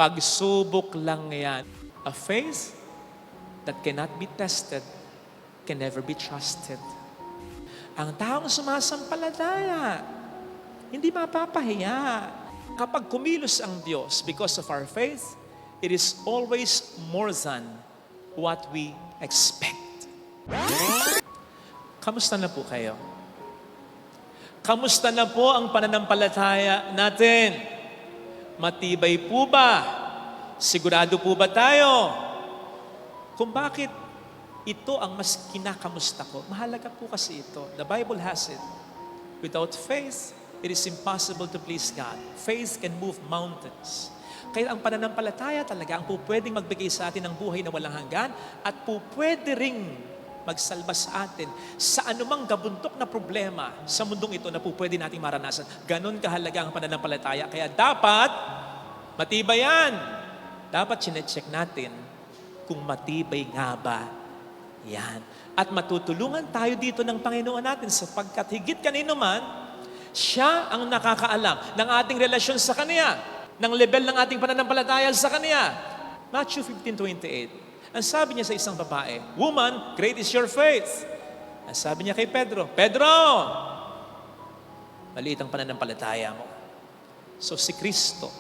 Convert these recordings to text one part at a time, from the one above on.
Pagsubok lang yan. A faith that cannot be tested can never be trusted. Ang taong sumasampalataya, hindi mapapahiya. Kapag kumilos ang Diyos because of our faith, it is always more than what we expect. Kamusta na po kayo? Kamusta na po ang pananampalataya natin? Matibay po ba? Sigurado po ba tayo? Kung bakit ito ang mas kinakamusta ko, mahalaga po kasi ito. The Bible has it. Without faith, it is impossible to please God. Faith can move mountains. Kaya ang pananampalataya talaga ang po pwedeng magbigay sa atin ng buhay na walang hanggan at po pwede ring magsalba sa atin sa anumang gabuntok na problema sa mundong ito na po pwede nating maranasan. Ganon kahalaga ang pananampalataya. Kaya dapat, matibay yan. Dapat chinecheck natin kung matibay nga ba yan. At matutulungan tayo dito ng Panginoon natin sapagkat higit kanino man, siya ang nakakaalam ng ating relasyon sa Kanya, ng level ng ating pananampalataya sa Kanya. Matthew 15:28. Ang sabi niya sa isang babae, "Woman, great is your faith." Ang sabi niya kay Pedro, "Pedro, maliit ang pananampalataya mo." So si Kristo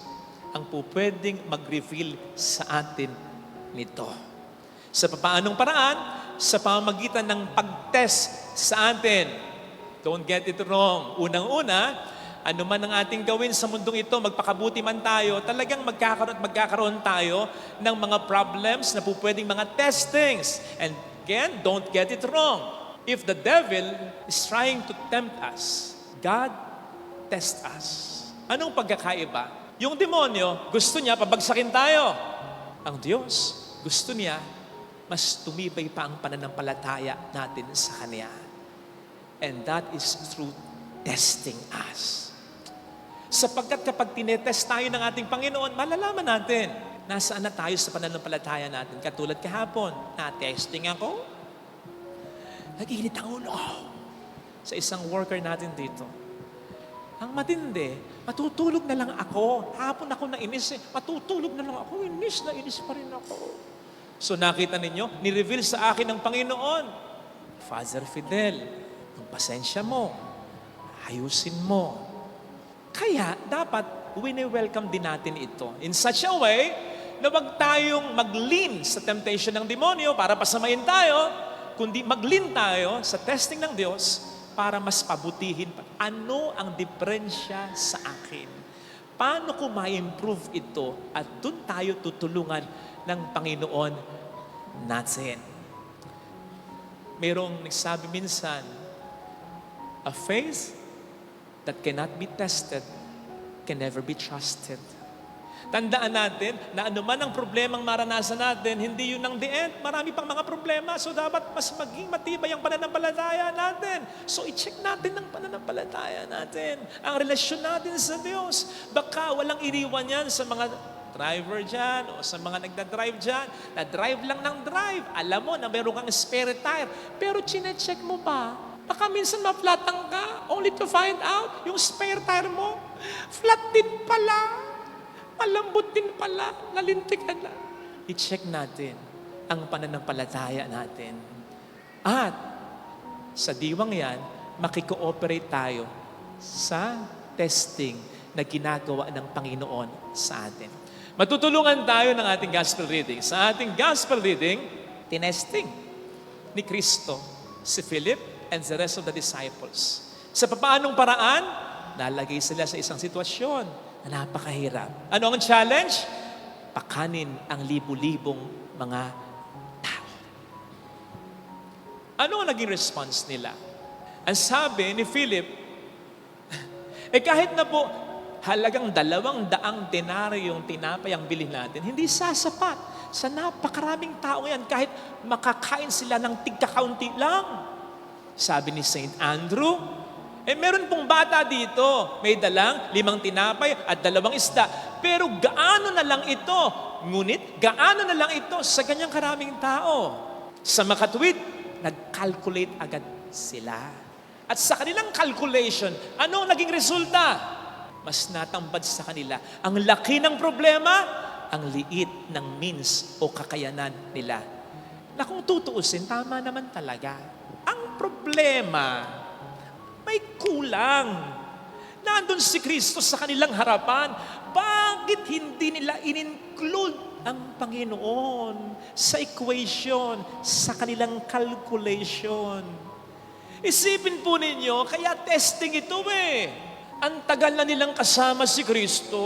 ang po pwedeng mag-reveal sa atin nito. Sa paanong paraan? Sa pamamagitan ng pag-test sa atin. Don't get it wrong. Unang-una, ano man ang ating gawin sa mundong ito, magpakabuti man tayo, talagang magkakaroon tayo ng mga problems na po pwedeng mga testings. And again, don't get it wrong. If the devil is trying to tempt us, God tests us. Anong pagkakaiba? Yung demonyo, gusto niya pabagsakin tayo. Ang Diyos, gusto niya mas tumibay pa ang pananampalataya natin sa Kanya. And that is through testing us. Sapagkat kapag tinetest tayo ng ating Panginoon, malalaman natin nasaan na tayo sa pananampalataya natin. Katulad kahapon, na-testing ako. Nag-init ang ulo sa isang worker natin dito. Ang matindi, matutulog na lang ako. Hapon ako nainis matutulog na lang ako. Inis na inis pa rin ako. So nakita ninyo, ni-reveal sa akin ng Panginoon, Father Fidel, ang pasensya mo, ayusin mo. Kaya dapat wini-welcome din natin ito in such a way na wag tayong mag-lean sa temptation ng demonyo para pasamain tayo, kundi mag-lean tayo sa testing ng Diyos para mas pabutihin pa. Ano ang diferensya sa akin? Paano ko ma-improve ito at doon tayo tutulungan ng Panginoon natin? Mayroong nagsabi minsan, a faith that cannot be tested can never be trusted. Tandaan natin na anuman ang problemang maranasan natin, hindi yun ang the end. Marami pang mga problema. So dapat mas maging matibay ang pananampalataya natin. So i-check natin ang pananampalataya natin. Ang relasyon natin sa Diyos. Baka walang iniwan yan sa mga driver dyan o sa mga nagda-drive dyan. Na-drive lang ng drive. Alam mo na meron kang spare tire. Pero chinecheck mo ba? Baka minsan maplatang ka, only to find out, yung spare tire mo, flat din pala, malambot din pala, nalintik ka na. I-check natin ang pananampalataya natin. At sa diwang yan, makikooperate tayo sa testing na ginagawa ng Panginoon sa atin. Matutulungan tayo ng ating gospel reading. Sa ating gospel reading, tinesting ni Kristo si Philip and the rest of the disciples. Sa paanong paraan, nalagay sila sa isang sitwasyon na napakahirap. Ano ang challenge? Pakanin ang libu-libong mga tao. Ano ang naging response nila? Ang sabi ni Philip, kahit na po halagang 200 denaryong tinapay ang bilhin natin, hindi sasapat sa napakaraming tao yan kahit makakain sila ng tigkakaunti lang. Sabi ni St. Andrew, meron pong bata dito, may dalang 5 tinapay at 2 isda. Pero gaano na lang ito? Ngunit, gaano na lang ito sa ganyang karaming tao? Sa makatwid, nag-calculate agad sila. At sa kanilang calculation, ano ang naging resulta? Mas natambad sa kanila. Ang laki ng problema ang liit ng means o kakayanan nila. Na kung tutuusin, tama naman talaga. Ang problema, may kulang. Nandun si Kristo sa kanilang harapan. Bakit hindi nila in-include ang Panginoon sa equation, sa kanilang calculation? Isipin po ninyo, kaya testing ito eh. Ang tagal na nilang kasama si Kristo.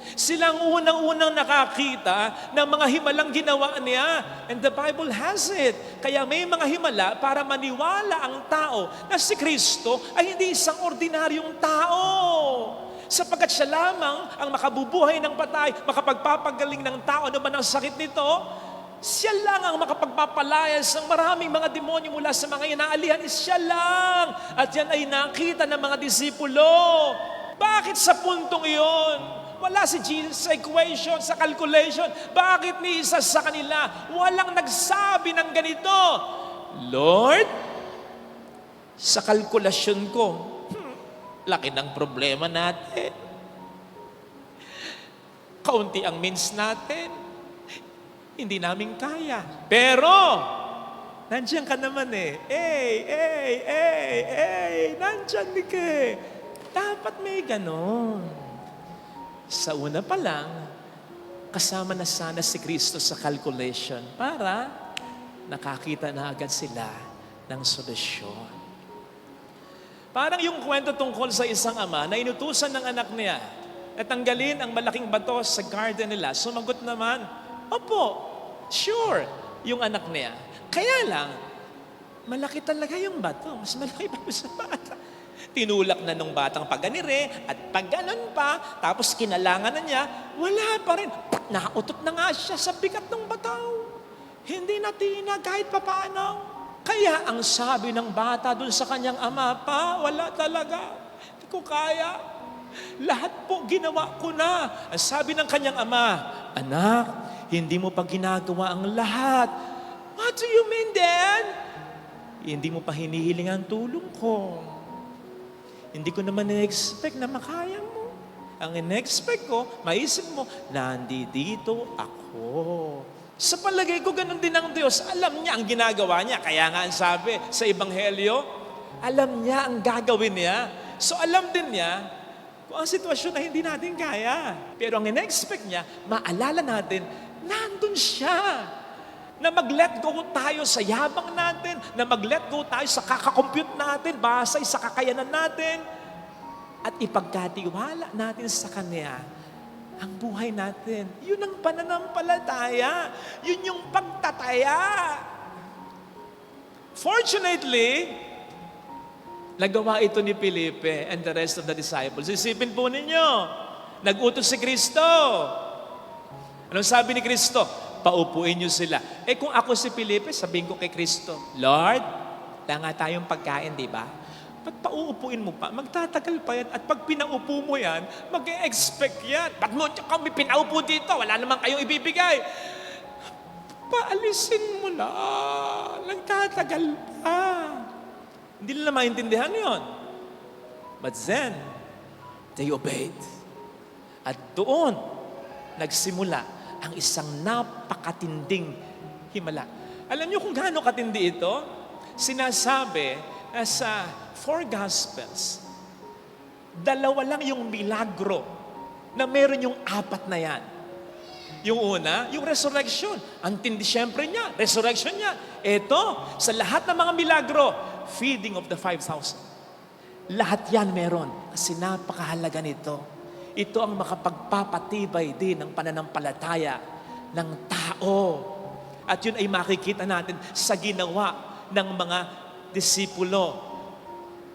Silang unang-unang nakakita ng mga himalang ginawa niya. And the Bible has it. Kaya may mga himala para maniwala ang tao na si Kristo ay hindi isang ordinaryong tao. Sapagkat siya lamang ang makabubuhay ng patay, makapagpapagaling ng tao ano man ang sakit nito. Siya lang ang makapagpapalayas ng maraming mga demonyo mula sa mga inaalihan. Siya lang. At yan ay nakita ng mga disipulo. Bakit sa puntong iyon? Wala si Jesus sa equation, sa calculation. Bakit ni isa sa kanila? Walang nagsabi ng ganito, Lord, sa kalkulasyon ko, laki ng problema natin. Kaunti ang means natin. Hindi namin kaya. Pero, nandiyan ka naman eh. Nandiyan ka eh. Dapat may ganon. Sa una pa lang, kasama na sana si Kristo sa calculation para nakakita na agad sila ng solusyon. Parang yung kwento tungkol sa isang ama na inutusan ng anak niya na tanggalin ang malaking bato sa garden nila. Sumagot naman, opo, sure, yung anak niya. Kaya lang, malaki talaga yung bato. Mas malaki pa sa bata. Tinulak na nung batang paganire at pagganon pa, tapos kinalangan na niya, wala pa rin. Nakautot na nga siya sa bigat ng bataw. Hindi natina kahit papaano. Kaya ang sabi ng bata dun sa kanyang ama, pa, wala talaga. Hindi ko kaya. Lahat po ginawa ko na. Ang sabi ng kanyang ama, anak, hindi mo pa ginagawa ang lahat. What do you mean, Dad? Hindi mo pa hinihiling ang tulong ko. Hindi ko naman na-expect na makaya mo. Ang in-expect ko, maisip mo, nandito ako. Sa palagay ko, ganun din ang Diyos. Alam niya ang ginagawa niya. Kaya nga ang sabi sa Ebanghelyo, alam niya ang gagawin niya. So alam din niya kung ang sitwasyon na hindi natin kaya. Pero ang in-expect niya, maalala natin, nandun siya. Na mag-let go tayo sa yabang natin, na mag-let go tayo sa kakakompute natin, basay sa kakayanan natin, at ipagkatiwala natin sa Kanya ang buhay natin. Yun ang pananampalataya. Yun yung pagtataya. Fortunately, nagawa ito ni Felipe and the rest of the disciples. Isipin po ninyo, nag-utos si Kristo. Anong sabi ni Kristo? Paupuin niyo sila. Kung ako si Felipe, sabihin ko kay Kristo, Lord, wala nga tayong pagkain, di ba? Ba't pauupuin mo pa? Magtatagal pa yan. At pag pinaupo mo yan, mag-e-expect yan. Ba't mo kami pinaupo dito? Wala naman kayong ibibigay. Paalisin mo na. Nagtatagal pa. Hindi nila maintindihan yon. But then, they obeyed. At doon, nagsimula ang isang napakatinding himala. Alam niyo kung gaano katindi ito? Sinasabi na sa 4 Gospels, 2 lang yung milagro na meron yung 4 na yan. Yung una, yung resurrection. Ang tindi siyempre niya, resurrection niya. Ito, sa lahat ng mga milagro, feeding of the 5,000. Lahat yan meron kasi napakahalaga nito. Ito ang makapagpapatibay din ng pananampalataya ng tao. At yun ay makikita natin sa ginawa ng mga disipulo.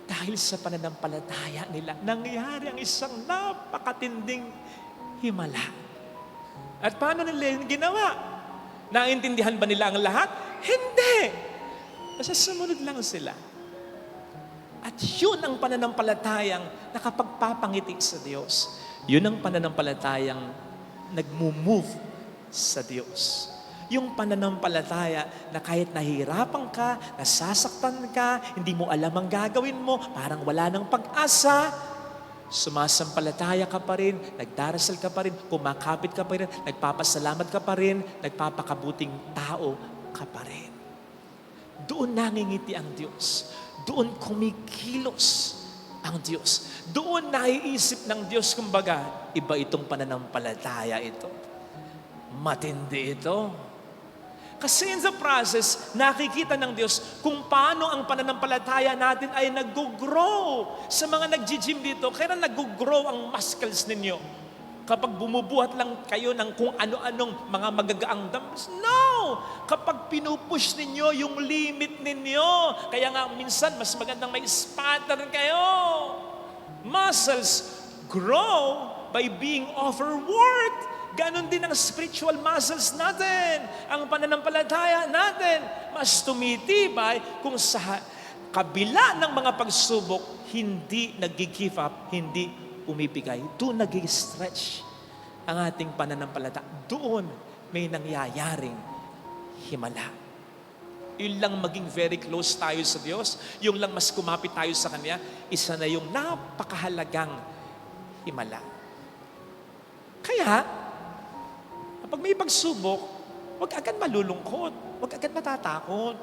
Dahil sa pananampalataya nila, nangyari ang isang napakatinding himala. At paano nila yung ginawa? Naintindihan ba nila ang lahat? Hindi! Basta sumunod lang sila. At yun ang pananampalatayang nakapagpapangiti sa Diyos. Yun ang pananampalatayang nagmumove sa Diyos. Yung pananampalataya na kahit nahihirapan ka, nasasaktan ka, hindi mo alam ang gagawin mo, parang wala ng pag-asa, Sumasampalataya ka pa rin, nagdarasal ka pa rin, kumakapit ka pa rin, nagpapasalamat ka pa rin, nagpapakabuting tao ka pa rin. Doon nangingiti ang Diyos. Doon kumikilos ang Diyos. Doon naiisip ng Diyos, kumbaga, iba itong pananampalataya ito. Matindi ito. Kasi in the process, nakikita ng Diyos kung paano ang pananampalataya natin ay nag-grow. Sa mga nag-gym dito, kaya nag-grow ang muscles ninyo. Kapag bumubuhat lang kayo ng kung ano-anong mga magagaang dumbbells. No! Kapag pinupush ninyo yung limit ninyo. Kaya nga minsan, mas magandang may spatter kayo. Muscles grow by being overworked. Ganon din ang spiritual muscles natin. Ang pananampalataya natin, mas tumitibay kung sa kabila ng mga pagsubok, hindi nag-give up, hindi umibigay. Doon nag-stretch ang ating pananampalataya. Doon may nangyayaring himala. Yun lang maging very close tayo sa Diyos, yung lang mas kumapit tayo sa Kanya, isa na yung napakahalagang himala. Kaya, kapag may pagsubok, huwag agad malulungkot. Huwag agad matatakot.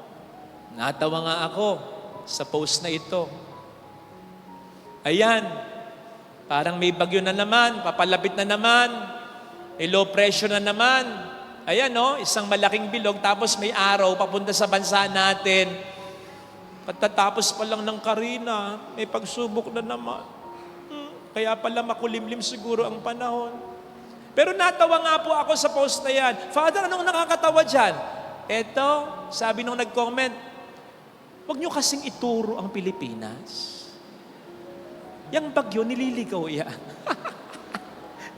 Natawa nga ako sa post na ito. Ayan, parang may bagyo na naman, papalapit na naman, may low pressure na naman. Ayan no, isang malaking bilog, tapos may araw papunta sa bansa natin. Pagtatapos pa lang ng Karina, may pagsubok na naman. Kaya pala makulimlim siguro ang panahon. Pero natawa nga po ako sa post na yan. Father, anong nakakatawa dyan? Eto, sabi nung nag-comment, huwag nyo kasing ituro ang Pilipinas. Yang bagyo, nililigaw yan.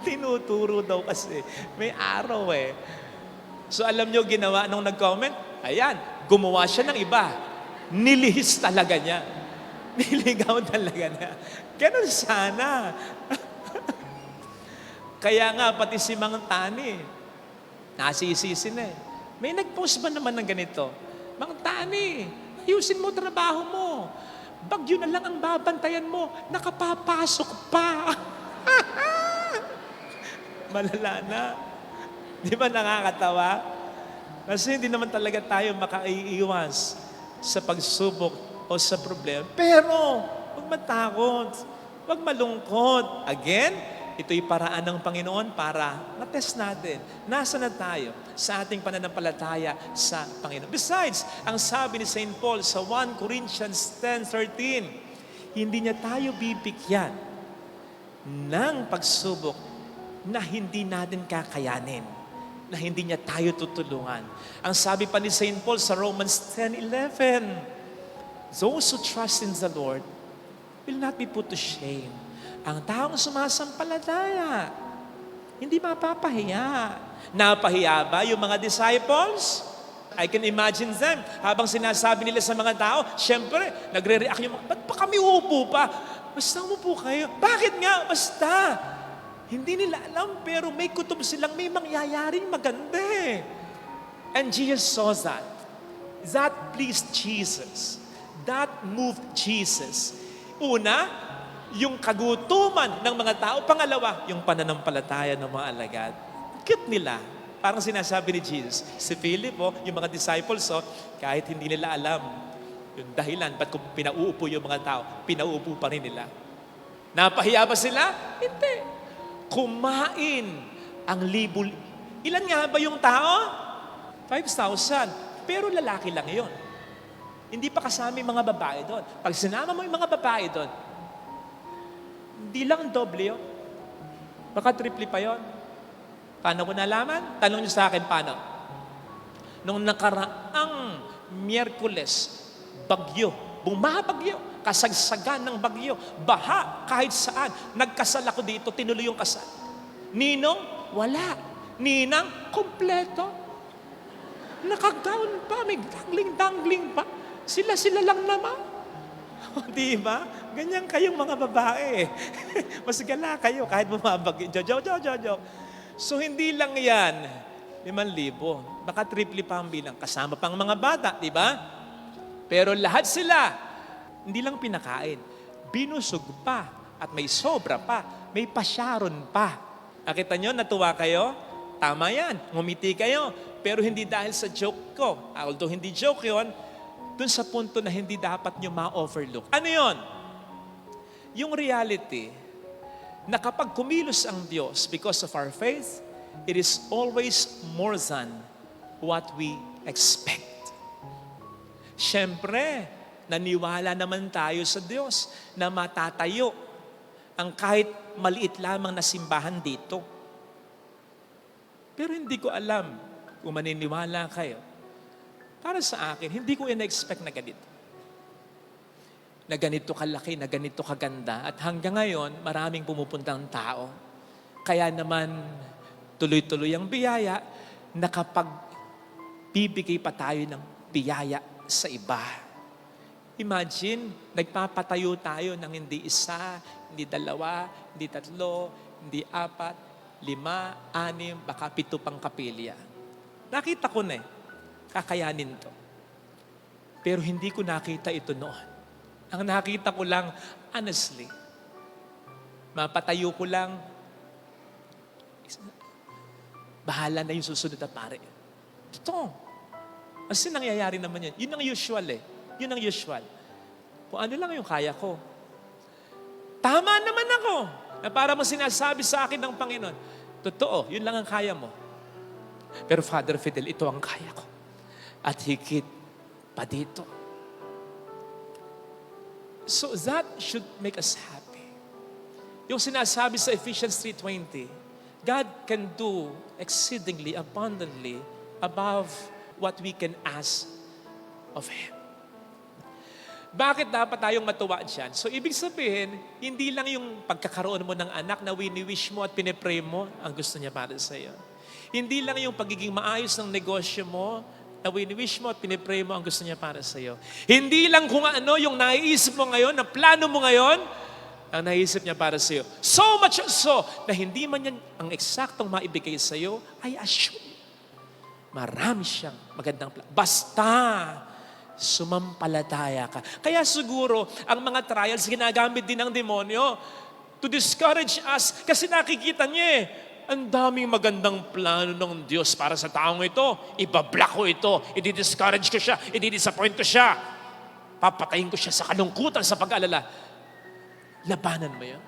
Tinuturo daw kasi. May araw eh. So alam nyo ginawa nung nag-comment? Ayan, gumawa siya ng iba. Nilihis talaga niya. Niligaw talaga niya. Ganun sana. Kaya nga, pati si Mang Tani, nasisisi na eh. May nag-post ba naman ng ganito? Mang Tani, ayusin mo trabaho mo. Bagyo na lang ang babantayan mo. Nakapapasok pa. Malala na. Di ba nakakatawa? Kasi hindi naman talaga tayo makaiiwas sa pagsubok o sa problema. Pero, huwag matakot. Huwag malungkot. Again, ito'y paraan ng Panginoon para matest natin. Nasa na tayo sa ating pananampalataya sa Panginoon. Besides, ang sabi ni St. Paul sa 1 Corinthians 10:13, hindi niya tayo bibigyan ng pagsubok na hindi natin kakayanin, na hindi niya tayo tutulungan. Ang sabi pa ni St. Paul sa Romans 10:11, those who trust in the Lord will not be put to shame. Ang taong sumasampalataya, hindi mapapahiya. Napahiya ba yung mga disciples? I can imagine them. Habang sinasabi nila sa mga tao, syempre, nagre-react yung mga, ba't pa kami uupo pa? Basta umupo kayo. Bakit nga? Basta. Hindi nila alam, pero may kutob silang may mangyayaring maganda eh. And Jesus saw that. That pleased Jesus. That moved Jesus. Una, yung kagutuman ng mga tao. Pangalawa, yung pananampalataya ng mga alagad. Cute nila. Parang sinasabi ni Jesus. Si Philip, yung mga disciples, kahit hindi nila alam yung dahilan, ba't kung pinauupo yung mga tao, pinauupo pa rin nila. Napahiya ba sila? Hindi. Kumain ang libo. Ilan nga ba yung tao? 5,000. Pero lalaki lang yun. Hindi pa kasama yung mga babae doon. Pag sinama mo yung mga babae doon, hindi lang doble yun. Baka triple pa yun. Paano ko nalaman? Tanong niyo sa akin, paano? Nung nakaraang Miyerkules, bagyo, bumabagyo, kasagsagan ng bagyo, baha kahit saan. Nagkasal ako dito, tinuloy yung kasal. Ninong, wala. Ninang, kompleto. Nakagown pa, may dangling-dangling pa. Sila-sila lang naman. Di ba? Ganyan kayong mga babae. Mas gala kayo kahit bumabagyo. Joke. So hindi lang yan, 5,000. Baka triple pa ang bilang. Kasama pang mga bata, di ba? Pero lahat sila, hindi lang pinakain. Binusog pa At may sobra pa, may pasyaron pa. Nakita nyo, natuwa kayo? Tama yan, ngumiti kayo. Pero hindi dahil sa joke ko. Although hindi joke yon, dun sa punto na hindi dapat nyo ma-overlook. Ano yon? Yung reality na kapag kumilos ang Diyos because of our faith, it is always more than what we expect. Siyempre, naniwala naman tayo sa Diyos na matatayo ang kahit maliit lamang na simbahan dito. Pero hindi ko alam kung maniniwala kayo. Para sa akin, hindi ko in-expect na ganito. Na ganito kalaki, na ganito kaganda. At hanggang ngayon, maraming pumupuntang tao. Kaya naman, tuloy-tuloy ang biyaya na kapag bibigay pa tayo ng biyaya sa iba. Imagine, nagpapatayo tayo ng hindi isa, hindi dalawa, hindi tatlo, hindi apat, 5, 6, baka 7 pang kapilya. Nakita ko na kakayanin to. Pero hindi ko nakita ito noon. Ang nakita ko lang, honestly, mapatayo ko lang, bahala na yung susunod na pare. Totoo. Kasi nangyayari naman yan. Yun ang usual Yun ang usual. Kung ano lang yung kaya ko. Tama naman ako. Na para mo sinasabi sa akin ng Panginoon, totoo, yun lang ang kaya mo. Pero Father Fidel, ito ang kaya ko. At higit pa dito. So that should make us happy. Yung sinasabi sa Ephesians 3:20, God can do exceedingly abundantly above what we can ask of Him. Bakit dapat tayong matuwa dyan? So, ibig sabihin, hindi lang yung pagkakaroon mo ng anak na wini-wish mo at pinipray mo ang gusto niya para sa iyo. Hindi lang yung pagiging maayos ng negosyo mo na wini-wish mo at pinipray mo ang gusto niya para sa iyo. Hindi lang kung ano yung naiisip mo ngayon, na plano mo ngayon, ang naisip niya para sa iyo. So much so, na hindi man yan ang eksaktong maibigay sa iyo, I assure you, marami siyang magandang plano. Basta, sumampalataya ka. Kaya siguro, ang mga trials ginagamit din ng demonyo to discourage us kasi nakikita niya ang daming magandang plano ng Diyos para sa taong ito. Ibablock ko ito. I-discourage ko siya. I-disappoint ko siya. Papatayin ko siya sa kalungkutan, sa pag-alala. Labanan mo yan.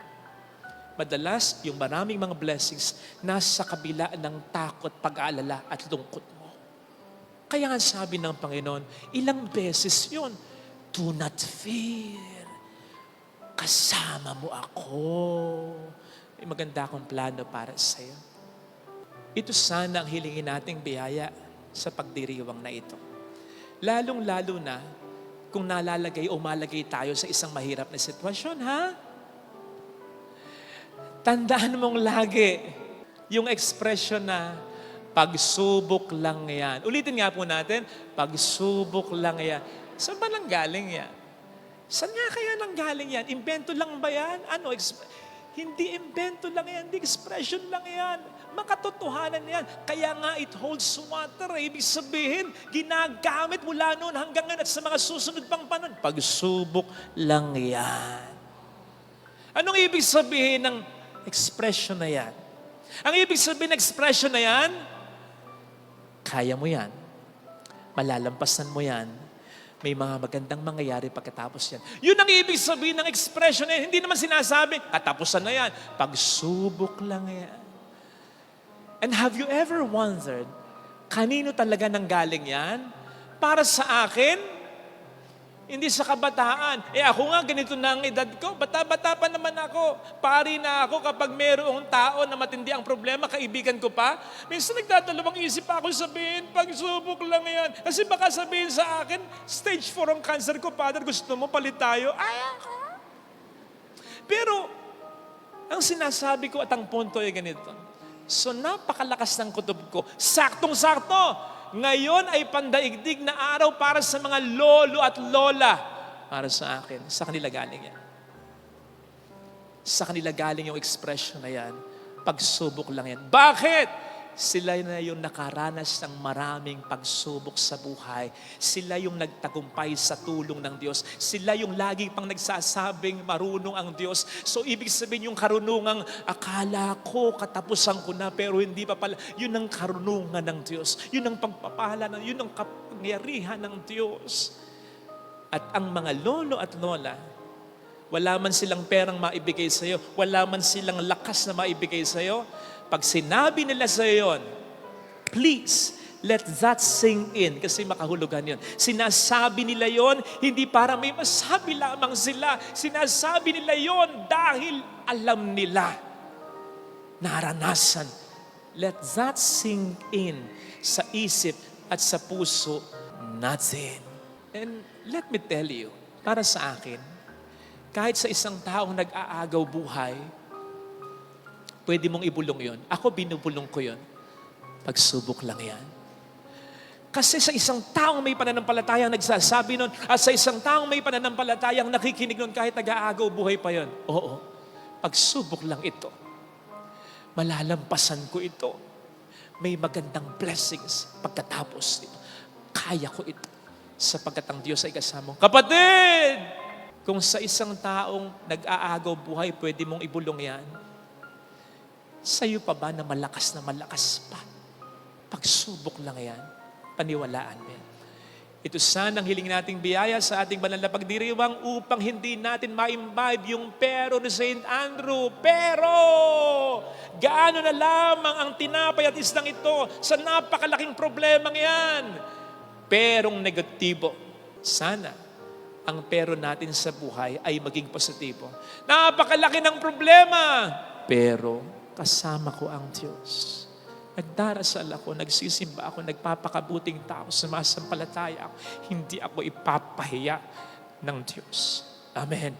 Madalas, yung maraming mga blessings nasa kabila ng takot, pag-aalala at lungkot mo. Kaya nga sabi ng Panginoon, ilang beses yun, do not fear. Kasama mo ako. May maganda akong plano para sa iyo. Ito sana ang hilingin nating biyaya sa pagdiriwang na ito. Lalong-lalo na kung nalalagay o malagay tayo sa isang mahirap na sitwasyon, ha? Tandaan mong lagi yung expression na pagsubok lang yan. Ulitin nga po natin, pagsubok lang yan. Saan ba nanggaling yan? Saan nga kaya nanggaling yan? Invento lang ba yan? Ano? Hindi invento lang yan. Hindi expression lang yan. Makatotohanan yan. Kaya nga it holds water. Ibig sabihin, ginagamit mula noon hanggang ngayon at sa mga susunod pang panon. Pagsubok lang yan. Anong ibig sabihin ng expression na yan? Ang ibig sabihin ng expression na yan, kaya mo yan. Malalampasan mo yan. May mga magandang mangyayari pagkatapos yan. Yun ang ibig sabihin ng expression na yan. Hindi naman sinasabi, katapusan na yan. Pagsubok lang yan. And have you ever wondered, kanino talaga nanggaling yan? Para sa akin? Hindi sa kabataan. Ako nga, ganito na ang edad ko. Bata-bata pa naman ako. Pari na ako kapag mayroong tao na matindi ang problema, kaibigan ko pa. Minsan nagdadalawang isip pa ako sabihin, pagsubok lang yan. Kasi baka sabihin sa akin, stage 4 ang cancer ko, Father, gusto mo palit tayo? Ako. Pero, ang sinasabi ko at ang punto ay ganito. So, napakalakas ng kutob ko. Saktong-sakto. Ngayon ay pandaigdig na araw para sa mga lolo at lola. Para sa akin, sa kanila galing yan. Sa kanila galing yung expression na yan. Pagsubok lang yan. Bakit? Sila na yung nakaranas ng maraming pagsubok sa buhay. Sila yung nagtagumpay sa tulong ng Diyos. Sila yung lagi pang nagsasabing marunong ang Diyos. So ibig sabihin yung karunungang akala ko katapusan ko na pero hindi pa pala. Yun ang karunungan ng Diyos. Yun ang pagpapala, yun ang kapangyarihan ng Diyos. At ang mga lolo at lola, wala man silang perang maibigay sa iyo, wala man silang lakas na maibigay sa iyo, pag sinabi nila sa iyo yun, please, let that sink in. Kasi makahulugan yun. Sinasabi nila yon hindi para may masabi lamang sila. Sinasabi nila yon dahil alam nila. Naranasan. Let that sink in sa isip at sa puso natin. And let me tell you, para sa akin, kahit sa isang taong nag-aagaw buhay, pwede mong ibulong yon. Ako binubulong ko yon. Pagsubok lang yan. Kasi sa isang taong may pananampalatayang nagsasabi nun, at sa isang taong may pananampalatayang nakikinig nun kahit nag-aagaw buhay pa yon. Oo, pagsubok lang ito. Malalampasan ko ito. May magandang blessings pagkatapos ito. Kaya ko ito. Sapagkat ang Diyos ay kasama. Kapatid! Kung sa isang taong nag-aagaw buhay, pwede mong ibulong yan, sa'yo pa ba na malakas pa? Pagsubok lang yan. Paniwalaan mo yan. Ito sanang hiling nating biyaya sa ating banal na pagdiriwang upang hindi natin ma-imbibe yung pero ni St. Andrew. Pero, gaano na lamang ang tinapay at islang ito sa napakalaking problemang yan? Perong negatibo. Sana ang pero natin sa buhay ay maging positibo. Napakalaki ng problema, pero kasama ko ang Diyos. Nagdarasal ako, nagsisimba ako, nagpapakabuting tao, sumasampalataya ako. Hindi ako ipapahiya ng Diyos. Amen.